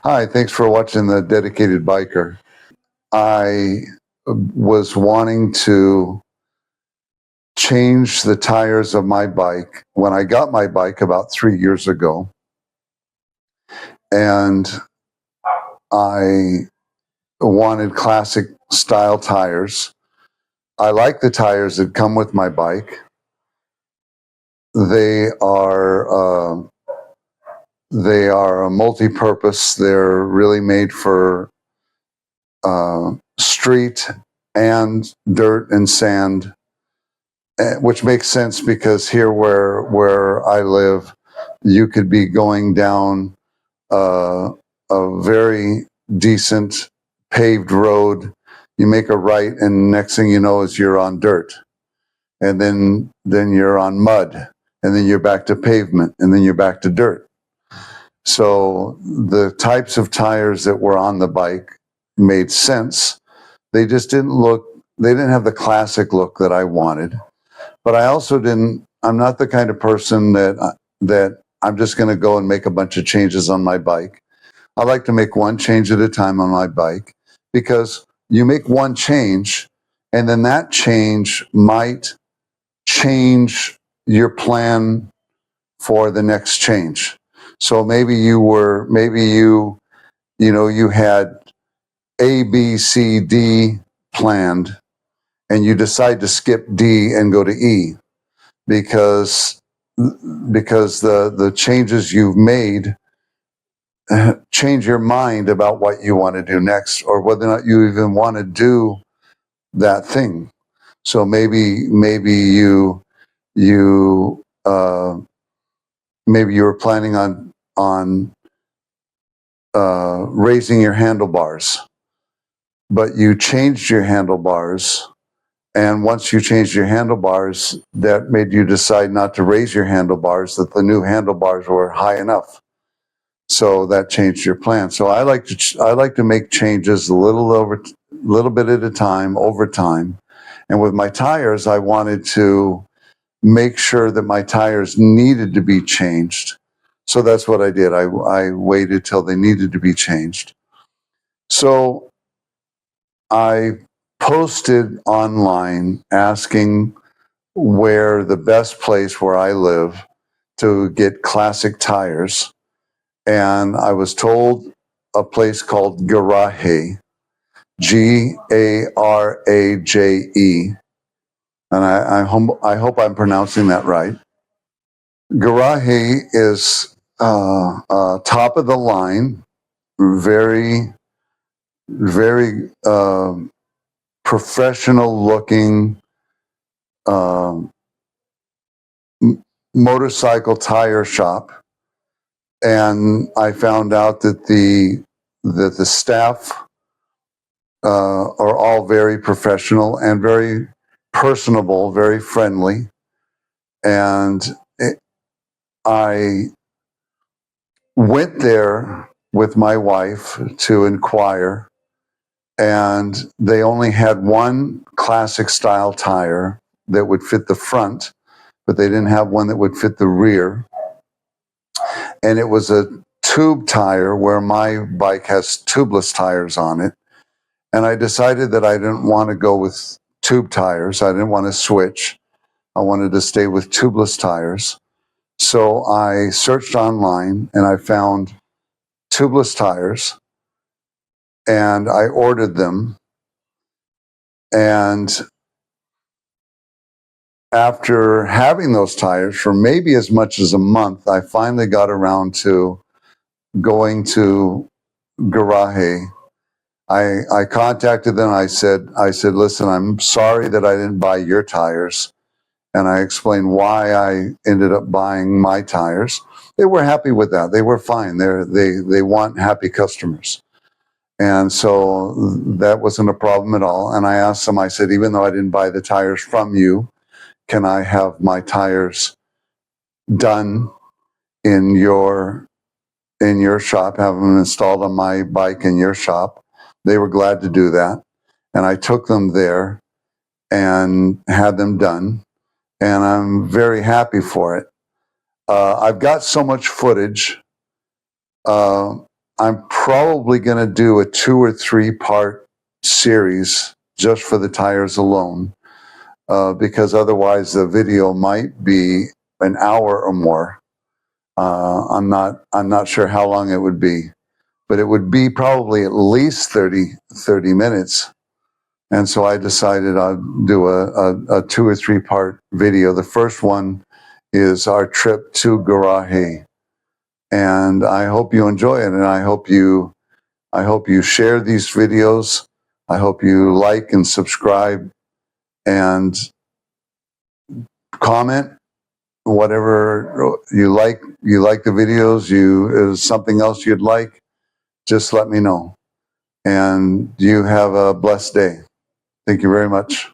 Hi, thanks for watching The Dedicated Biker. I was wanting to change the tires of my bike when I got my bike about 3 years ago. And I wanted classic style tires. I like the tires that come with my bike. They are they are a multi-purpose. They're really made for street and dirt and sand, which makes sense because here where I live, you could be going down a very decent paved road. You make a right, and next thing you know is you're on dirt, and then you're on mud, and then you're back to pavement, and then you're back to dirt. So the types of tires that were on the bike made sense. They just didn't look. They didn't have the classic look that I wanted. But I also didn't. I'm not the kind of person that I'm just going to go and make a bunch of changes on my bike. I like to make one change at a time on my bike, because you make one change, and then that change might change your plan for the next change. So maybe you had A, B, C, D planned, and you decide to skip D and go to E because the changes you've made change your mind about what you want to do next, or whether or not you even want to do that thing. So you maybe you were planning on raising your handlebars, but you changed your handlebars. And once you changed your handlebars, that made you decide not to raise your handlebars, that the new handlebars were high enough. So that changed your plan. So I like to make changes a little bit at a time, over time. And with my tires, I wanted to make sure that my tires needed to be changed. So that's what I did. I waited till they needed to be changed. So I posted online asking where the best place where I live to get classic tires. And I was told a place called Garaje, Garaje. And I hope I'm pronouncing that right. Garaje is top of the line, very, very professional looking um, motorcycle tire shop. And I found out that the staff are all very professional and very personable, very friendly. And I went there with my wife to inquire, and they only had one classic style tire that would fit the front, but they didn't have one that would fit the rear. And it was a tube tire, where my bike has tubeless tires on it. And I decided that I didn't want to go with tube tires. I didn't want to switch. I wanted to stay with tubeless tires. So I searched online and I found tubeless tires, and I ordered them. And after having those tires for maybe as much as a month, I finally got around to going to Garaje. I contacted them. I said, listen, I'm sorry that I didn't buy your tires. And I explained why I ended up buying my tires. They were happy with that. They were fine. They want happy customers. And so that wasn't a problem at all. And I asked them, I said, even though I didn't buy the tires from you, can I have my tires done in your shop, have them installed on my bike in your shop? They were glad to do that. And I took them there and had them done. And I'm very happy for it. I've got so much footage I'm probably going to do a 2 or 3 part series just for the tires alone, because otherwise the video might be an hour or more. I'm not sure how long it would be, but it would be probably at least 30 minutes. And so I decided I'd do a 2 or 3 part video. The first one is our trip to Garaje. And I hope you enjoy it, and I hope you share these videos. I hope you like and subscribe and comment whatever you like. You like the videos, is something else you'd like, just let me know. And you have a blessed day. Thank you very much.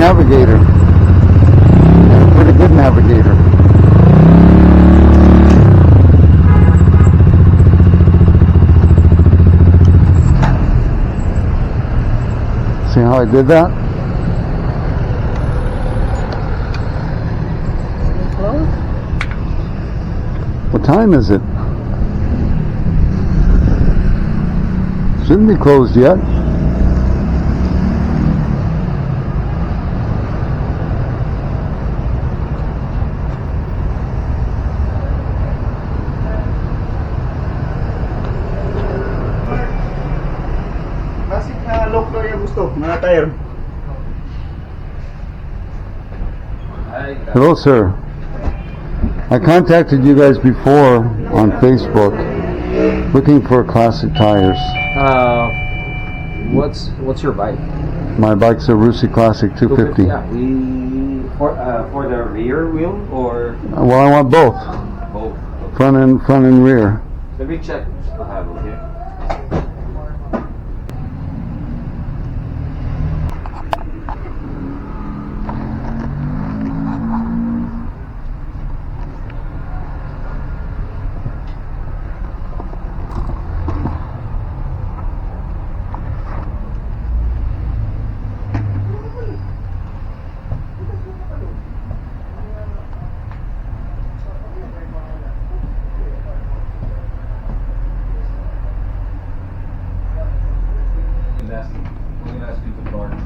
navigator. Pretty good navigator. See how I did that? Close? What time is it? Shouldn't be closed yet. Classic na lock daw yung gusto, mga tire. Hello, sir. I contacted you guys before on Facebook looking for classic tires. What's your bike? My bike's a Rusi Classic 250. Yeah, for the rear wheel or Well, I want both, both. front and rear. Let me check. I have okay. Last week of Florida.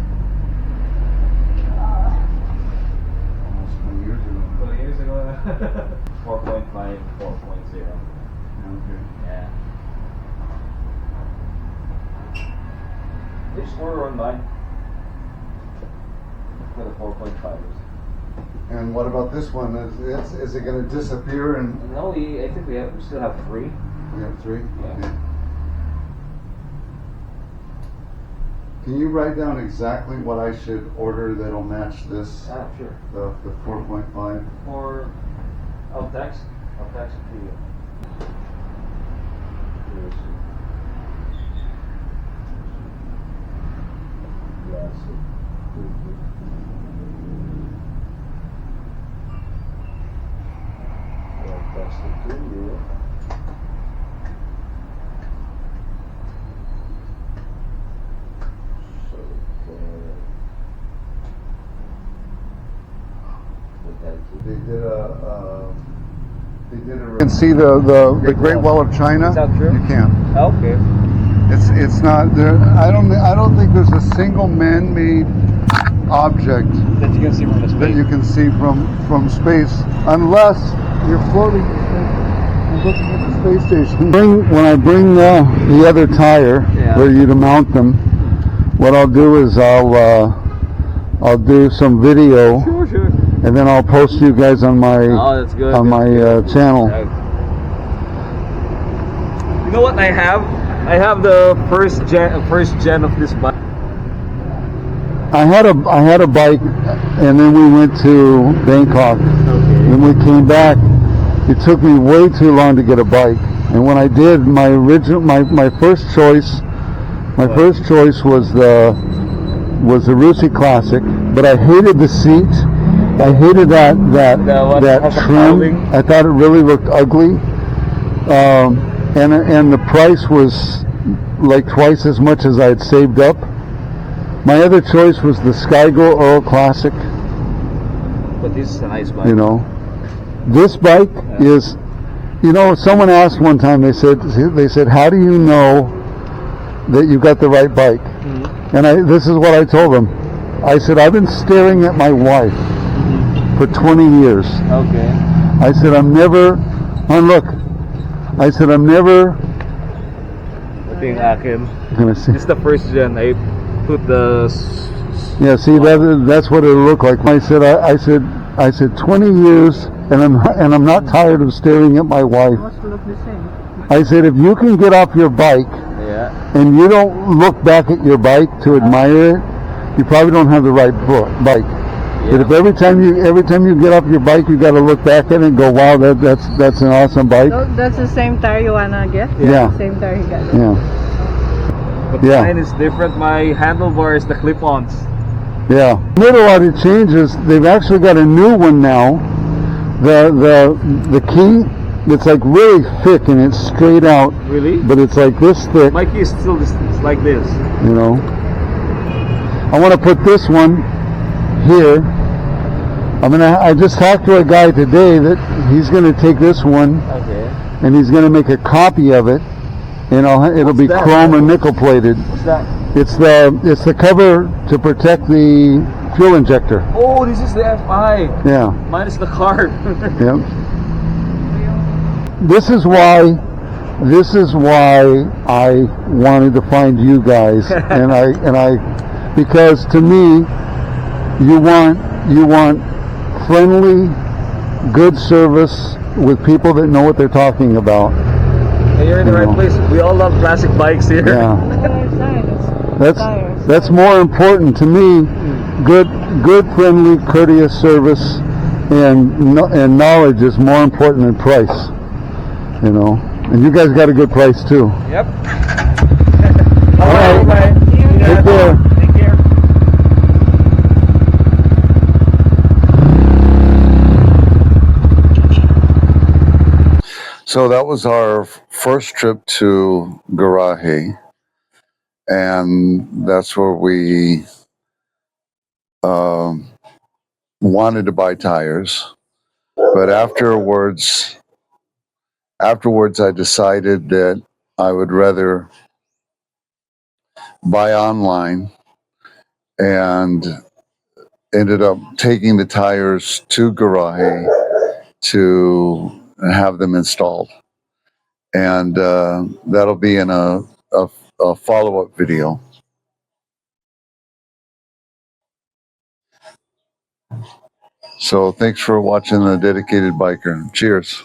Almost 20 years ago. 20 years ago. 4.5, 4.0. Okay. Yeah. They just order online for the 4.5s. And what about this one? Is it going to disappear? And No, I think we still have 3. we have 3. Yeah. Okay. Can you write down exactly what I should order that'll match this? Sure. The 4.5. Or I'll text it to you. I'll text it to you. They did a. You can see the Great Wall of China. Is that true? You can't. Okay. It's not there. I don't think there's a single man-made object That you can see from the that space. you can see from space, unless you're floating and looking at the space station. When I bring the other tire for you to mount them, what I'll do is I'll do some video, Sure. and then I'll post you guys on my That's good. on my channel. You know what I have? I have the first gen of this bike. I had a bike, and then we went to Bangkok. Okay. When we came back, it took me way too long to get a bike. And when I did, my first choice was the Rusi Classic, but I hated the seat. I hated that trim. I thought it really looked ugly. And the price was like twice as much as I had saved up. My other choice was the Skygo Earl Classic. But this is a nice bike. You know, this bike is, you know, someone asked one time, they said, how do you know that you got the right bike? Mm-hmm. And this is what I told them. I said, I've been staring at my wife for 20 years. Okay. I said, I'm never Ito akin. gonna see. This is the first gen. I put the Yeah, see, that's what it looked like. I said 20 years, and I'm not tired of staring at my wife. Must look the same. I said, if you can get off your bike and you don't look back at your bike to admire it, you probably don't have the right bike. But if every time you get off your bike, you got to look back at it and go, wow, that's an awesome bike. So that's the same tire you wanna get? Yeah. Same tire you got. Yeah. But Yeah. mine is different. My handlebar is the clip-ons. Yeah, made a lot of changes. They've actually got a new one now. The key, it's like really thick and it's straight out, Really? but it's like this thick. My key is still this, it's like this. You know, I want to put this one here. I just talked to a guy today that he's going to take this one Okay. and he's going to make a copy of it. You know, it'll be that? chrome or nickel plated. What's that? It's the cover to protect the fuel injector. Oh, this is the FI. Yeah. Mine is the card. Yep. This is why I wanted to find you guys, and I because to me, you want friendly, good service with people that know what they're talking about. Hey, you're in the right place. We all love classic bikes here. Yeah. On the other side, it's tires. That's more important to me. Good, friendly, courteous service, and knowledge is more important than price. You know, and you guys got a good price too. Yep. All right. Bye. Take care. Take care. So that was our first trip to Garaje, and that's where we wanted to buy tires. But afterwards, I decided that I would rather buy online, and ended up taking the tires to Garaje to have them installed. And that'll be in a follow-up video. So thanks for watching The Dedicated Biker. Cheers.